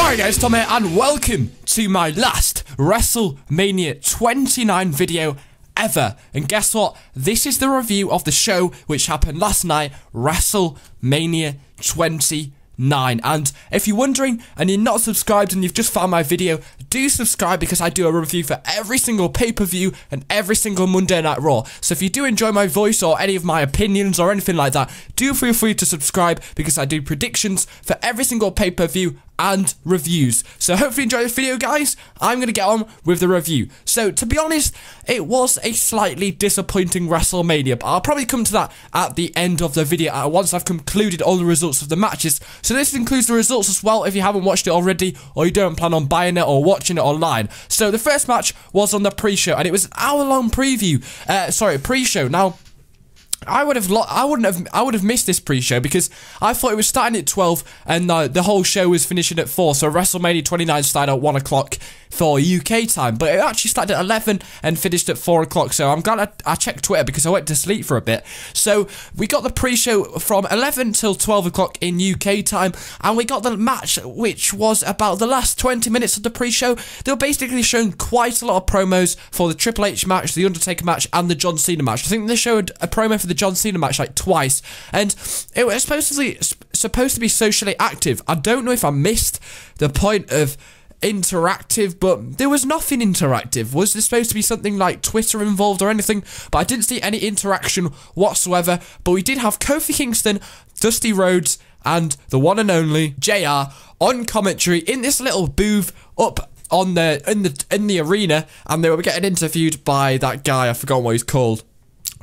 Alright guys, Tom here, and welcome to my last WrestleMania 29 video ever. And guess what? This is the review of the show which happened last night, WrestleMania 29. And if you're wondering and you're not subscribed and you've just found my video, do subscribe because I do a review for every single pay-per-view and every single Monday Night Raw. So if you do enjoy my voice or any of my opinions or anything like that, do feel free to subscribe because I do predictions for every single pay-per-view and reviews. So hopefully you enjoy this video, guys. I'm going to get on with the review. So to be honest, it was a slightly disappointing WrestleMania, but I'll probably come to that at the end of the video once I've concluded all the results of the matches. So this includes the results as well if you haven't watched it already or you don't plan on buying it or watching it online. So the first match was on the pre-show and it was an hour-long pre-show. Now, I would have missed this pre-show because I thought it was starting at 12 and the whole show was finishing at 4. So WrestleMania 29 started at 1 o'clock for UK time, but it actually started at 11 and finished at 4 o'clock. So I'm glad I checked Twitter because I went to sleep for a bit. So we got the pre-show from 11 till 12 o'clock in UK time, and we got the match which was about the last 20 minutes of the pre-show. They were basically showing quite a lot of promos for the Triple H match, the Undertaker match, and the John Cena match. I think they showed a promo for the John Cena match like twice, and it was supposed to be socially active. I don't know if I missed the point of interactive, but there was nothing interactive. Was there supposed to be something like Twitter involved or anything? But I didn't see any interaction whatsoever. But we did have Kofi Kingston, Dusty Rhodes, and the one and only JR on commentary in this little booth up on in the arena, and they were getting interviewed by that guy. I forgot what he's called.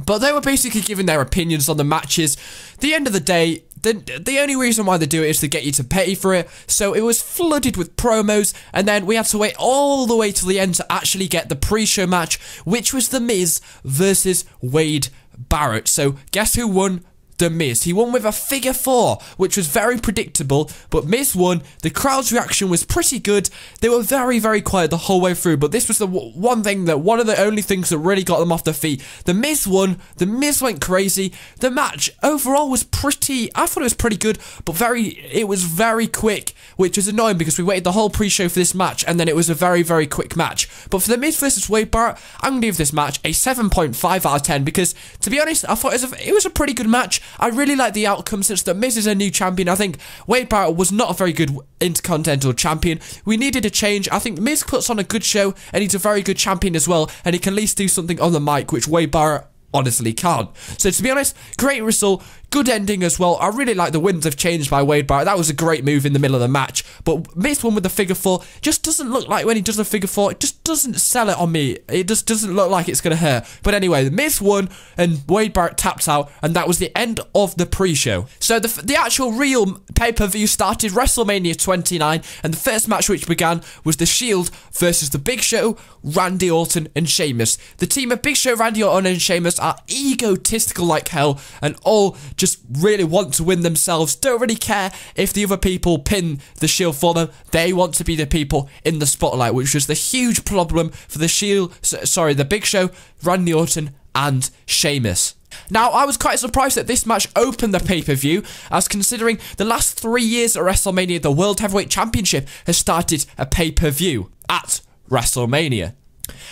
But they were basically giving their opinions on the matches. At the end of the day, the only reason why they do it is to get you to pay for it. So it was flooded with promos, and then we had to wait all the way till the end to actually get the pre-show match, which was The Miz versus Wade Barrett. So guess who won? The Miz. He won with a figure 4, which was very predictable, but Miz won. The crowd's reaction was pretty good. They were very, very quiet the whole way through, but this was the one of the only things that really got them off their feet. The Miz won. The Miz went crazy. The match overall was I thought it was pretty good, but it was very quick, which was annoying because we waited the whole pre-show for this match, and then it was a very, very quick match. But for The Miz versus Wade Barrett, I'm going to give this match a 7.5 out of 10 because, to be honest, I thought it was a pretty good match. I really like the outcome since The Miz is a new champion. I think Wade Barrett was not a very good Intercontinental champion. We needed a change. I think Miz puts on a good show and he's a very good champion as well, and he can at least do something on the mic, which Wade Barrett honestly can't. So to be honest, great result, good ending as well. I really like the winds of change by Wade Barrett. That was a great move in the middle of the match. But Miz won with the figure 4. Just doesn't look like when he does the figure 4, it just doesn't sell it on me. It just doesn't look like it's going to hurt. But anyway, Miz won and Wade Barrett tapped out, and that was the end of the pre-show. So the actual real pay-per-view started, WrestleMania 29, and the first match which began was The Shield versus The Big Show, Randy Orton, and Sheamus. The team of Big Show, Randy Orton, and Sheamus are egotistical like hell and all just really want to win themselves, don't really care if the other people pin the Shield for them. They want to be the people in the spotlight, which was the huge problem for the Big Show, Randy Orton, and Sheamus. Now, I was quite surprised that this match opened the pay-per-view, as considering the last 3 years at WrestleMania, the World Heavyweight Championship has started a pay-per-view at WrestleMania.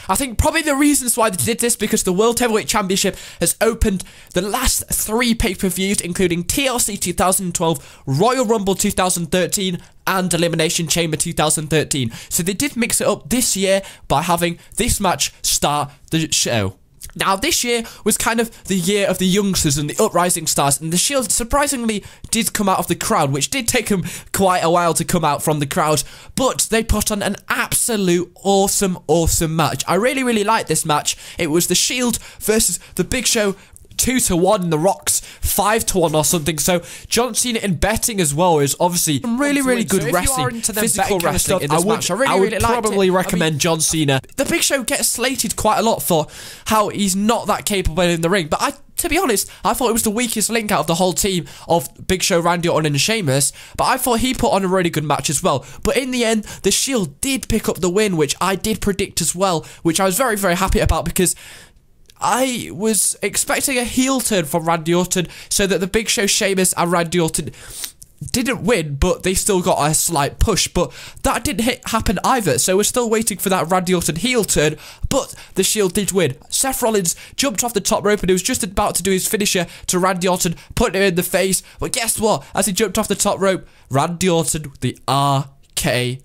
I think probably the reasons why they did this because the World Heavyweight Championship has opened the last 3 pay-per-views, including TLC 2012, Royal Rumble 2013, and Elimination Chamber 2013. So they did mix it up this year by having this match start the show. Now, this year was kind of the year of the youngsters and the uprising stars, and the Shield surprisingly did come out of the crowd, which did take them quite a while to come out from the crowd, but they put on an absolute awesome match. I really, really liked this match. It was the Shield versus the Big Show, 2-1, The Rock's 5-1 or something. So John Cena in betting as well is obviously some really good wrestling, physical wrestling in this match. I would probably recommend John Cena. The Big Show gets slated quite a lot for how he's not that capable in the ring, but to be honest, I thought it was the weakest link out of the whole team of Big Show, Randy Orton, and Sheamus, but I thought he put on a really good match as well. But in the end, the Shield did pick up the win, which I did predict as well, which I was very, very happy about because I was expecting a heel turn from Randy Orton so that the Big Show, Sheamus, and Randy Orton didn't win, but they still got a slight push. But that didn't happen either, so we're still waiting for that Randy Orton heel turn. But the Shield did win. Seth Rollins jumped off the top rope and he was just about to do his finisher to Randy Orton, put him in the face. But guess what? As he jumped off the top rope, Randy Orton with the RKO.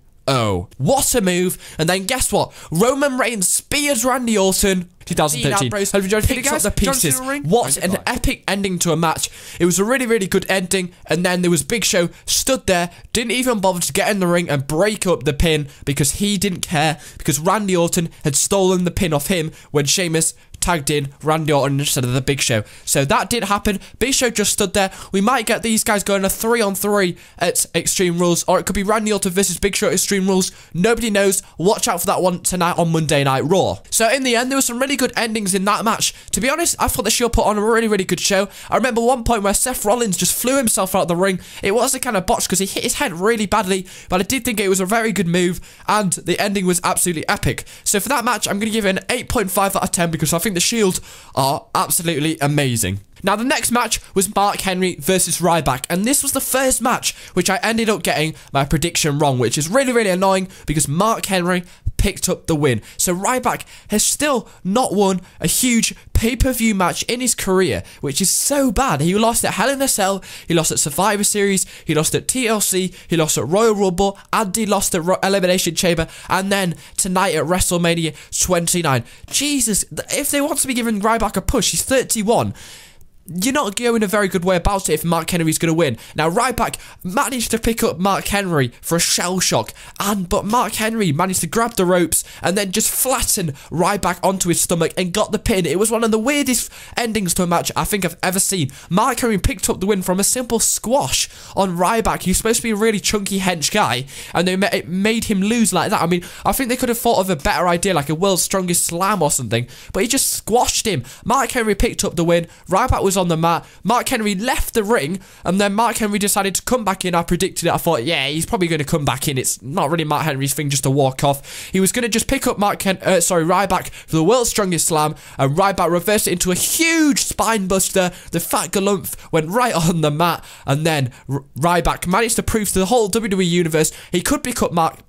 What a move. And then guess what? Roman Reigns spears Randy Orton. 2013. Picks up the pieces. What an epic ending to a match. It was a really, really good ending. And then there was Big Show stood there, didn't even bother to get in the ring and break up the pin because he didn't care, because Randy Orton had stolen the pin off him when Sheamus tagged in Randy Orton instead of the Big Show. So that did happen. Big Show just stood there. We might get these guys going a 3-on-3 at Extreme Rules, or it could be Randy Orton versus Big Show at Extreme Rules. Nobody knows. Watch out for that one tonight on Monday Night Raw. So in the end, there were some really good endings in that match. To be honest, I thought the Shield put on a really, really good show. I remember one point where Seth Rollins just flew himself out of the ring. It was a kind of botch because he hit his head really badly, but I did think it was a very good move, and the ending was absolutely epic. So for that match, I'm going to give it an 8.5 out of 10 because I think the Shield are absolutely amazing. Now, the next match was Mark Henry versus Ryback, and this was the first match which I ended up getting my prediction wrong, which is really, really annoying because Mark Henry picked up the win. So Ryback has still not won a huge pay-per-view match in his career, which is so bad. He lost at Hell in a Cell, he lost at Survivor Series, he lost at TLC, he lost at Royal Rumble, and he lost at Elimination Chamber, and then tonight at WrestleMania 29. Jesus, if they want to be giving Ryback a push, he's 31. You're not going a very good way about it if Mark Henry's going to win. Now, Ryback managed to pick up Mark Henry for a shell shock, but Mark Henry managed to grab the ropes and then just flatten Ryback onto his stomach and got the pin. It was one of the weirdest endings to a match I think I've ever seen. Mark Henry picked up the win from a simple squash on Ryback, who's supposed to be a really chunky hench guy, and it made him lose like that. I mean, I think they could have thought of a better idea, like a World's Strongest Slam or something, but he just squashed him. Mark Henry picked up the win. Ryback was on the mat. Mark Henry left the ring, and then Mark Henry decided to come back in. I predicted it. I thought, yeah, he's probably going to come back in. It's not really Mark Henry's thing just to walk off. He was going to just pick up Ryback for the World's Strongest Slam, and Ryback reversed it into a huge spine buster. The Fat Galumph went right on the mat, and then Ryback managed to prove to the whole WWE universe he could pick up Mark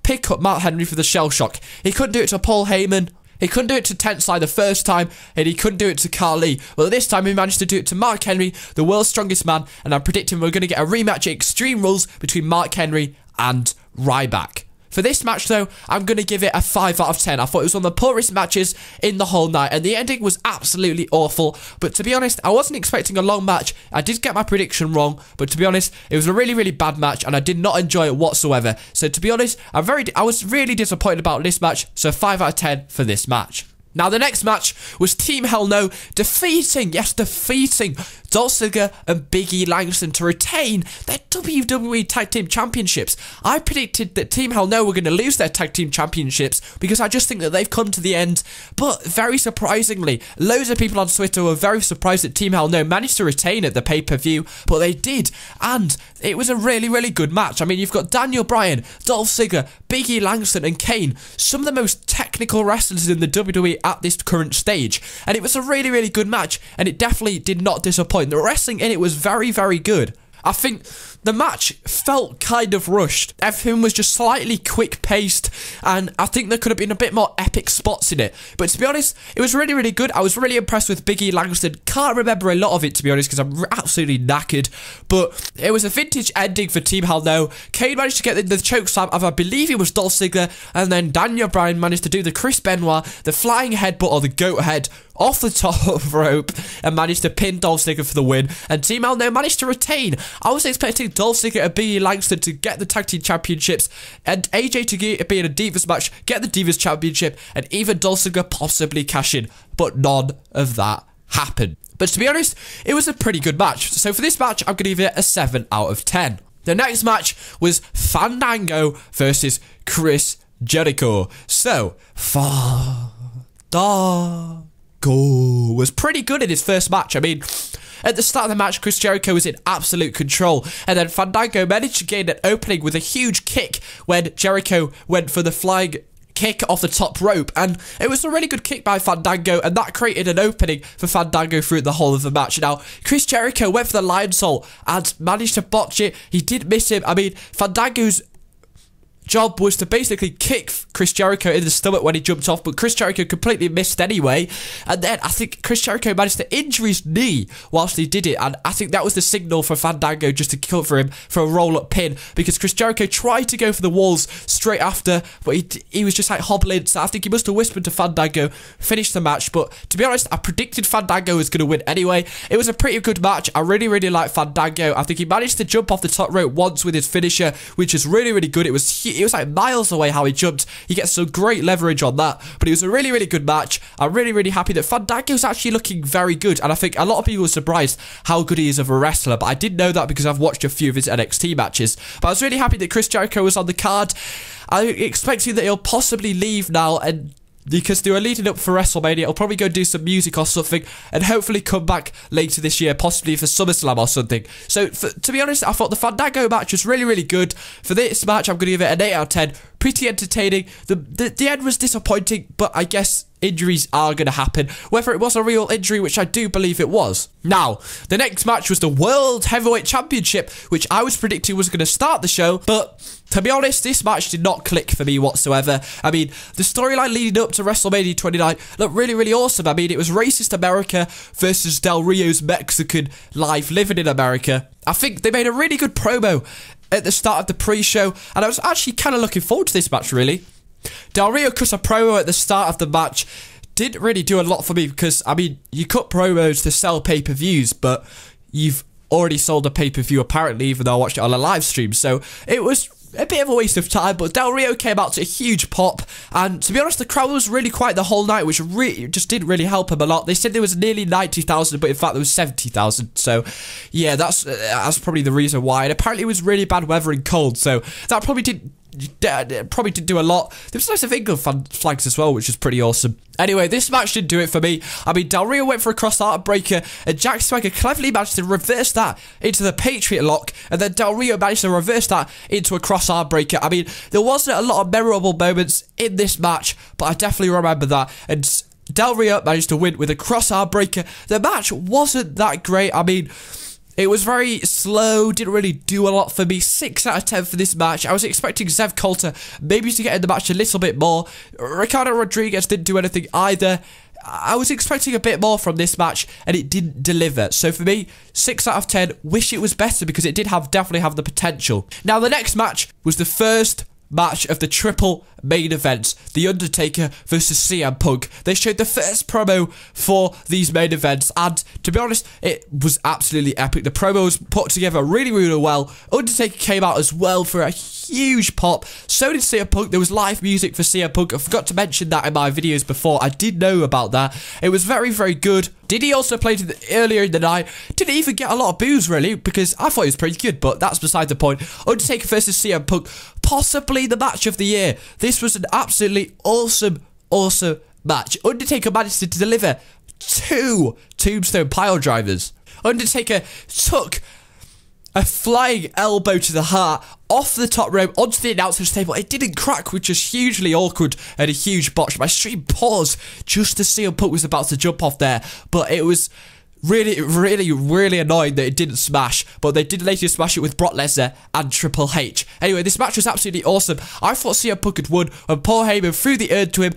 Henry for the shell shock. He couldn't do it to Paul Heyman. He couldn't do it to Tensai the first time, and he couldn't do it to Carly. Well, this time he managed to do it to Mark Henry, the world's strongest man, and I'm predicting we're going to get a rematch at Extreme Rules between Mark Henry and Ryback. For this match, though, I'm going to give it a 5 out of 10. I thought it was one of the poorest matches in the whole night, and the ending was absolutely awful. But to be honest, I wasn't expecting a long match. I did get my prediction wrong, but to be honest, it was a really, really bad match, and I did not enjoy it whatsoever. So to be honest, I was really disappointed about this match, so 5 out of 10 for this match. Now, the next match was Team Hell No defeating Dolph Ziggler and Big E Langston to retain their WWE Tag Team Championships. I predicted that Team Hell No were going to lose their Tag Team Championships because I just think that they've come to the end. But very surprisingly, loads of people on Twitter were very surprised that Team Hell No managed to retain at the pay-per-view, but they did. And it was a really, really good match. I mean, you've got Daniel Bryan, Dolph Ziggler, Big E Langston and Kane, some of the most technical wrestlers in the WWE at this current stage, and it was a really, really good match, and it definitely did not disappoint. The wrestling in it was very, very good. I think the match felt kind of rushed. Everything was just slightly quick-paced, and I think there could have been a bit more epic spots in it. But to be honest, it was really, really good. I was really impressed with Big E Langston. Can't remember a lot of it, to be honest, because I'm absolutely knackered. But it was a vintage ending for Team Hell No. Kane managed to get the chokeslam of, I believe it was Dolph Ziggler, and then Daniel Bryan managed to do the Chris Benoit, the flying headbutt or the goat head off the top rope, and managed to pin Dolph Ziggler for the win. And Team Hell No managed to retain. I was expecting Dolph Ziggler and Big E Langston to get the Tag Team Championships, and AJ to be in a Divas match, get the Divas Championship, and even Dolph Ziggler possibly cash in. But none of that happened. But to be honest, it was a pretty good match. So for this match, I'm going to give it a 7 out of 10. The next match was Fandango versus Chris Jericho. So, Fandango was pretty good in his first match. I mean, at the start of the match, Chris Jericho was in absolute control, and then Fandango managed to gain an opening with a huge kick when Jericho went for the flying kick off the top rope, and it was a really good kick by Fandango, and that created an opening for Fandango through the whole of the match. Now, Chris Jericho went for the lionsault and managed to botch it. He did miss him. I mean, Fandango's job was to basically kick Chris Jericho in the stomach when he jumped off, but Chris Jericho completely missed anyway. And then I think Chris Jericho managed to injure his knee whilst he did it, and I think that was the signal for Fandango just to cover him for a roll-up pin, because Chris Jericho tried to go for the walls straight after, but he was just like hobbling, so I think he must have whispered to Fandango, finish the match. But to be honest, I predicted Fandango was going to win anyway. It was a pretty good match. I really like Fandango. I think he managed to jump off the top rope once with his finisher, which is really good. It was like miles away how he jumped. He gets some great leverage on that, but it was a really good match. I'm really happy that Fandango's actually looking very good, and I think a lot of people were surprised how good he is of a wrestler, but I didn't know that because I've watched a few of his NXT matches. But I was really happy that Chris Jericho was on the card. I'm expecting that he'll possibly leave now, and because they were leading up for WrestleMania, he'll probably go do some music or something and hopefully come back later this year, possibly for SummerSlam or something. So, to be honest, I thought the Fandango match was really good. For this match, I'm going to give it an 8 out of 10. Pretty entertaining. The end was disappointing, but I guess injuries are going to happen. Whether it was a real injury, which I do believe it was. Now, the next match was the World Heavyweight Championship, which I was predicting was going to start the show, but to be honest, this match did not click for me whatsoever. I mean, the storyline leading up to WrestleMania 29 looked really awesome. I mean, it was Racist America versus Del Rio's Mexican life living in America. I think they made a really good promo at the start of the pre-show, and I was actually kind of looking forward to this match, really. Del Rio cut a promo at the start of the match. Didn't really do a lot for me because, I mean, you cut promos to sell pay-per-views, but you've already sold a pay-per-view apparently, even though I watched it on a live stream, so it was a bit of a waste of time. But Del Rio came out to a huge pop, and to be honest, the crowd was really quiet the whole night, which really just didn't really help him a lot. They said there was nearly 90,000, but in fact there was 70,000. So yeah, that's probably the reason why. And apparently it was really bad weather and cold, so that probably didn't do a lot. There was lots of England flags as well, which is pretty awesome. Anyway, this match didn't do it for me. I mean, Del Rio went for a cross-arm breaker, and Jack Swagger cleverly managed to reverse that into the Patriot Lock, and then Del Rio managed to reverse that into a cross-arm breaker. I mean, there wasn't a lot of memorable moments in this match, but I definitely remember that. And Del Rio managed to win with a cross-arm breaker. The match wasn't that great. I mean, it was very slow, didn't really do a lot for me. 6 out of 10 for this match. I was expecting Zev Coulter maybe to get in the match a little bit more. Ricardo Rodriguez didn't do anything either. I was expecting a bit more from this match, and it didn't deliver. So for me, 6 out of 10. Wish it was better because it did definitely have the potential. Now, the next match was the first match of the triple main events, The Undertaker versus CM Punk. They showed the first promo for these main events, and to be honest, it was absolutely epic. The promo was put together really well. Undertaker came out as well for a huge pop. So did CM Punk. There was live music for CM Punk. I forgot to mention that in my videos before. I did know about that. It was very good. Diddy also played earlier in the night. Didn't even get a lot of boos, really, because I thought he was pretty good, but that's beside the point. Undertaker versus CM Punk, possibly the match of the year. This was an absolutely awesome match. Undertaker managed to deliver 2 tombstone pile drivers. Undertaker took a flying elbow to the heart off the top rope onto the announcer's table. It didn't crack, which was hugely awkward and a huge botch. My stream paused just as CM Punk was about to jump off there, but it was really annoying that it didn't smash, but they did later smash it with Brock Lesnar and Triple H. Anyway, this match was absolutely awesome. I thought CM Punk had won when Paul Heyman threw the urn to him.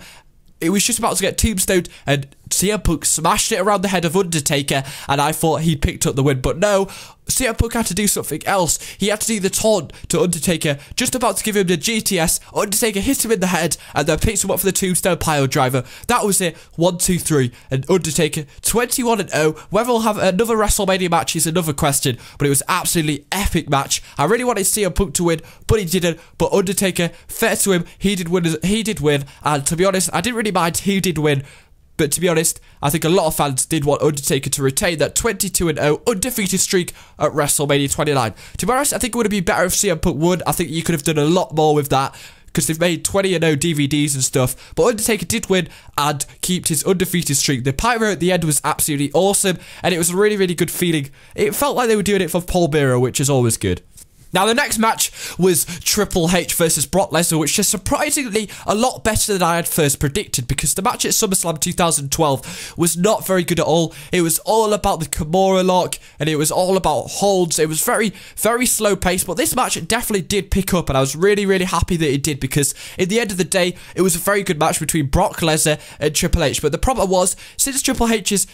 It was just about to get tombstoned, and CM Punk smashed it around the head of Undertaker, and I thought he'd picked up the win, but no. CM Punk had to do something else. He had to do the taunt to Undertaker, just about to give him the GTS. Undertaker hit him in the head and then picks him up for the tombstone pile driver. That was it. 1, 2, 3. And Undertaker 21-0. Whether we'll have another WrestleMania match is another question, but it was absolutely epic match. I really wanted CM Punk to win, but he didn't. But Undertaker, fair to him, he did win. And to be honest, I didn't really mind he did win. But to be honest, I think a lot of fans did want Undertaker to retain that 22-0 undefeated streak at WrestleMania 29. To be honest, I think it would have been better if CM Punk won. I think you could have done a lot more with that, because they've made 20-0 DVDs and stuff. But Undertaker did win and kept his undefeated streak. The pyro at the end was absolutely awesome, and it was a really good feeling. It felt like they were doing it for Paul Bearer, which is always good. Now, the next match was Triple H versus Brock Lesnar, which is surprisingly a lot better than I had first predicted, because the match at SummerSlam 2012 was not very good at all. It was all about the Kimura lock, and it was all about holds. It was very, very slow paced, but this match definitely did pick up, and I was really, really happy that it did, because at the end of the day, it was a very good match between Brock Lesnar and Triple H. But the problem was, since Triple H's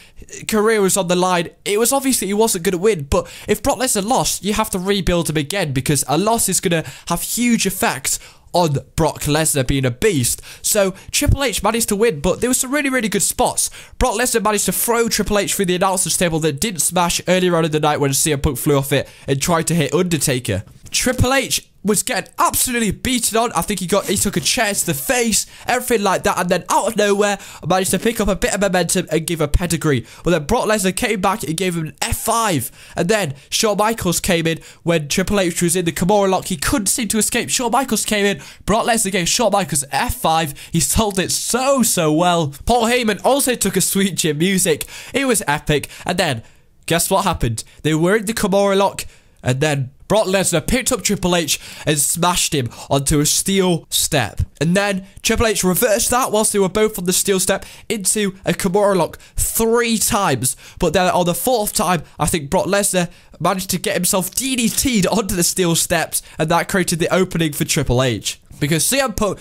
career was on the line, it was obviously he wasn't going to win. But if Brock Lesnar lost, you have to rebuild him again, because a loss is going to have huge effects on Brock Lesnar being a beast. So Triple H managed to win, but there were some really, really good spots. Brock Lesnar managed to throw Triple H through the announcer's table that didn't smash earlier on in the night when CM Punk flew off it and tried to hit Undertaker. Triple H was getting absolutely beaten on. I think he took a chair to the face, everything like that, and then out of nowhere managed to pick up a bit of momentum and give a pedigree. But then Brock Lesnar came back and gave him an F5, and then Shawn Michaels came in when Triple H was in the Kimura lock. He couldn't seem to escape. Shawn Michaels came in, Brock Lesnar gave Shawn Michaels an F5. He sold it so well. Paul Heyman also took a sweet chin music. It was epic. And then guess what happened? They were in the Kimura lock, and then Brock Lesnar picked up Triple H and smashed him onto a steel step. And then Triple H reversed that whilst they were both on the steel step into a Kimura lock 3 times. But then on the 4th time, I think Brock Lesnar managed to get himself DDT'd onto the steel steps, and that created the opening for Triple H. Because CM Punk,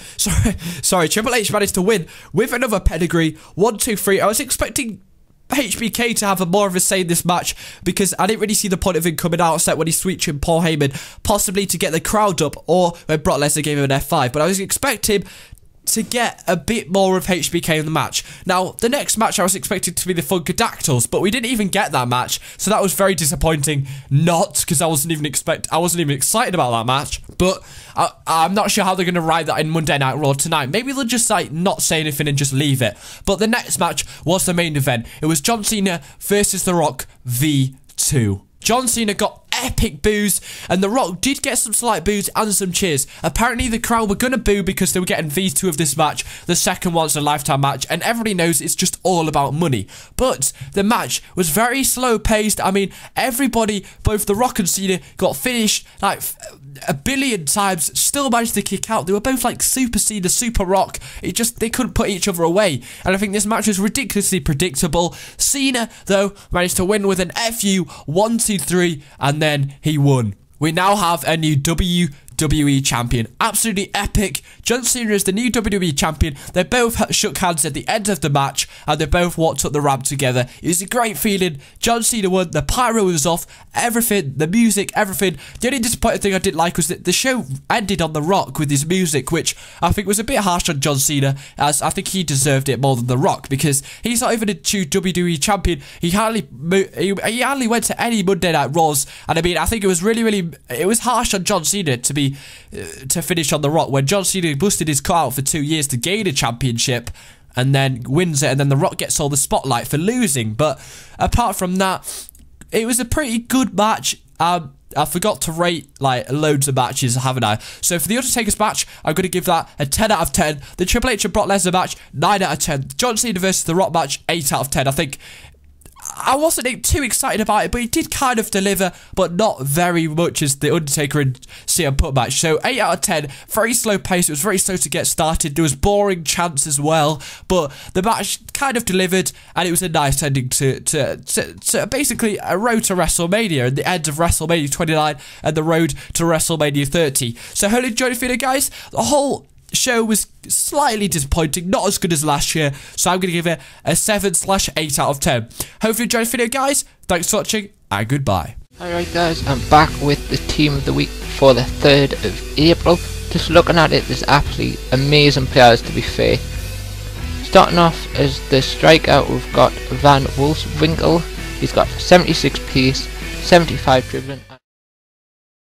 Triple H managed to win with another pedigree, 1, 2, 3. I was expecting HBK to have more of a say in this match, because I didn't really see the point of him coming out except when he switched in Paul Heyman, possibly to get the crowd up, or when Brock Lesnar gave him an F5. But I was expecting to get a bit more of HBK in the match. Now, the next match I was expecting to be the Funkadactyls, but we didn't even get that match, so that was very disappointing. Not because I wasn't even excited about that match, but I'm not sure how they're going to ride that in Monday Night Raw tonight. Maybe they'll just like not say anything and just leave it. But the next match was the main event. It was John Cena versus The Rock V2. John Cena got epic boos, and The Rock did get some slight boos and some cheers. Apparently the crowd were going to boo because they were getting V2 of this match, the second once in a lifetime match, and everybody knows it's just all about money. But the match was very slow paced. I mean, everybody, both The Rock and Cena, got finished like a billion times, still managed to kick out. They were both like Super Cena, Super Rock. They couldn't put each other away, and I think this match was ridiculously predictable. Cena, though, managed to win with an FU 1, 2, 3, and then he won. We now have a new WWE champion. Absolutely epic. John Cena is the new WWE champion. They both shook hands at the end of the match, and they both walked up the ramp together. It was a great feeling. John Cena won. The pyro was off. Everything, the music, everything. The only disappointing thing I didn't like was that the show ended on The Rock with his music, which I think was a bit harsh on John Cena, as I think he deserved it more than The Rock, because he's not even a true WWE champion. He hardly went to any Monday Night Raws, and I mean, I think it was it was harsh on John Cena to finish on The Rock when John Cena busted his cut out for 2 years to gain a championship and then wins it, and then The Rock gets all the spotlight for losing. But apart from that, it was a pretty good match. I forgot to rate like loads of matches, haven't I? So for the Undertaker's match, I'm going to give that a 10 out of 10. The Triple H and Brock Lesnar match, 9 out of 10. John Cena versus The Rock match, 8 out of 10. I think I wasn't too excited about it, but it did kind of deliver, but not very much as the Undertaker and CM Punk match. So 8 out of 10, very slow pace. It was very slow to get started. There was boring chants as well, but the match kind of delivered, and it was a nice ending to basically a road to WrestleMania, and the end of WrestleMania 29 and the road to WrestleMania 30. So hope you enjoyed the video, guys. The whole show was slightly disappointing, not as good as last year, so I'm going to give it a 7/8 out of 10. Hope you enjoyed the video, guys. Thanks for watching, and goodbye. Alright guys, I'm back with the team of the week for the 3rd of April. Just looking at it, there's absolutely amazing players, to be fair. Starting off as the striker, we've got Van Wolfswinkel. He's got 76 pace, 75 dribbling.